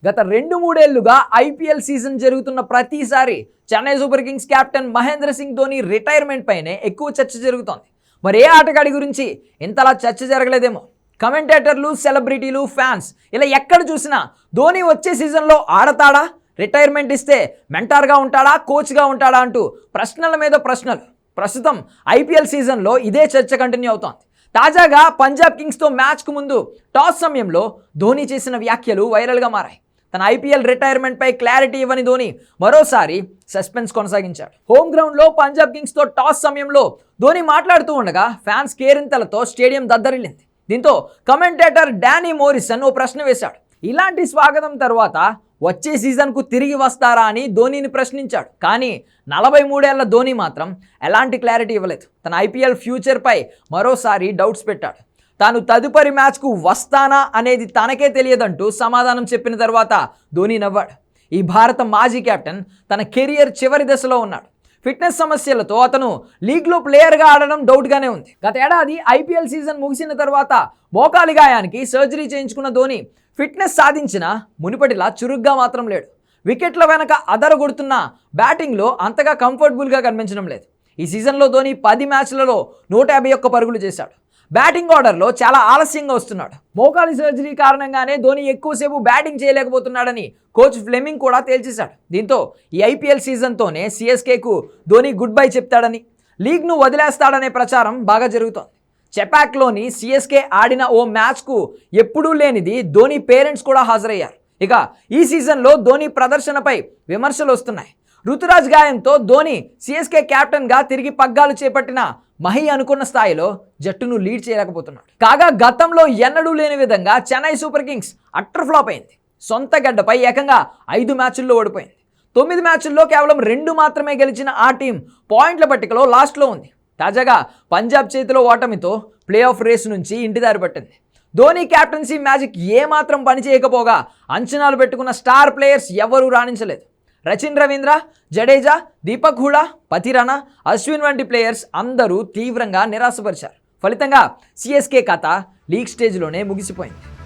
గత 2-3 ఏళ్లుగా IPL season జరుగుతున్న ప్రతిసారి Chennai super kings captain Mahendra Singh Dhoni retirement పైనే ఎక్కువ చర్చ జరుగుతోంది. మరి ఏ ఆటగాడి గురించి ఇంతలా చర్చ జరగలేదేమో. కమెంటేటర్లు, సెలబ్రిటీలు, ఫ్యాన్స్ ఇలా ఎక్కడ చూసినా ధోని వచ్చే సీజన్లో ఆడతాడా, రిటైర్మెంట్ ఇస్తే మెంటార్గా ఉంటాడా, కోచ్గా ఉంటాడా అంటూ ప్రశ్నల మీద ప్రశ్నలు. ప్రస్తుతం ఐపీఎల్ సీజన్లో ఇదే చర్చ కంటిన్యూ అవుతోంది. తాజాగా పంజాబ్ కింగ్స్తో మ్యాచ్కు ముందు టాస్ సమయంలో ధోని చేసిన వ్యాఖ్యలు వైరల్గా మారాయి. తన ఐపీఎల్ రిటైర్మెంట్పై క్లారిటీ ఇవ్వని ధోని మరోసారి సస్పెన్స్ కొనసాగించాడు. హోమ్ గ్రౌండ్లో పంజాబ్ కింగ్స్తో టాస్ సమయంలో ధోని మాట్లాడుతూ ఉండగా ఫ్యాన్స్ కేరింతలతో స్టేడియం దద్దరిల్లింది. దీంతో కమెంటేటర్ డానీ మోరిసన్ ఓ ప్రశ్న వేశాడు. ఇలాంటి స్వాగతం తర్వాత వచ్చే సీజన్కు తిరిగి వస్తారా అని ధోనిని ప్రశ్నించాడు. కానీ 43 ఏళ్ల ధోని మాత్రం ఎలాంటి క్లారిటీ ఇవ్వలేదు. తన ఐపీఎల్ ఫ్యూచర్పై మరోసారి డౌట్స్ పెట్టాడు. తాను తదుపరి మ్యాచ్కు వస్తానా అనేది తనకే తెలియదంటూ సమాధానం చెప్పిన తర్వాత ధోని నవ్వాడు. ఈ భారత మాజీ కెప్టెన్ తన కెరియర్ చివరి దశలో ఉన్నాడు. ఫిట్నెస్ సమస్యలతో అతను లీగ్లో ప్లేయర్గా ఆడడం డౌట్గానే ఉంది. గత ఏడాది ఐపీఎల్ సీజన్ ముగిసిన తర్వాత మోకాలి గాయానికి సర్జరీ చేయించుకున్న ధోని ఫిట్నెస్ సాధించిన మునుపటిలా చురుగ్గా మాత్రం లేడు. వికెట్ల వెనక అదరగొడుతున్న బ్యాటింగ్లో అంతగా కంఫర్టబుల్గా కనిపించడం లేదు. ఈ సీజన్లో ధోని 10 మ్యాచ్లలో 151 పరుగులు చేశాడు. బ్యాటింగ్ ఆర్డర్లో చాలా ఆలస్యంగా వస్తున్నాడు. మోకాలి సర్జరీ కారణంగానే ధోని ఎక్కువసేపు బ్యాటింగ్ చేయలేకపోతున్నాడని కోచ్ ఫ్లెమింగ్ కూడా తేల్చేశాడు. దీంతో ఈ ఐపీఎల్ సీజన్తోనే సిఎస్కేకు ధోని గుడ్ బై చెప్తాడని, లీగ్ను వదిలేస్తాడనే ప్రచారం బాగా జరుగుతోంది. చెపాక్లోని సిఎస్కే ఆడిన ఓ మ్యాచ్కు ఎప్పుడూ లేనిది ధోని పేరెంట్స్ కూడా హాజరయ్యారు. ఇక ఈ సీజన్లో ధోని ప్రదర్శనపై విమర్శలు వస్తున్నాయి. రుతురాజ్ గాయంతో ధోని సిఎస్కే కెప్టెన్గా తిరిగి పగ్గాలు చేపట్టిన మహి అనుకున్న స్థాయిలో జట్టును లీడ్ చేయలేకపోతున్నాడు. కాగా గతంలో ఎన్నడూ లేని విధంగా Chennai super Kings utter flop అయింది. సొంత గడ్డపై ఏకంగా 5 మ్యాచుల్లో ఓడిపోయింది. 9 మ్యాచుల్లో కేవలం 2 మాత్రమే గెలిచిన ఆ టీం పాయింట్ల పట్టికలో లాస్ట్లో ఉంది. తాజాగా పంజాబ్ చేతిలో ఓటమితో ప్లే ఆఫ్ రేసు నుంచి ఇంటిదారి పట్టింది. ధోని కెప్టెన్సీ మ్యాజిక్ ఏమాత్రం పనిచేయకపోగా అంచనాలు పెట్టుకున్న స్టార్ ప్లేయర్స్ ఎవరూ రాణించలేదు. రచిన్ రవీంద్ర, జడేజా, దీపక్ హుడా, పతిరానా, అశ్విన్ వంటి ప్లేయర్స్ అందరూ తీవ్రంగా నిరాశపరిచారు. ఫలితంగా సిఎస్కే ఖాతా లీగ్ స్టేజ్లోనే ముగిసిపోయింది.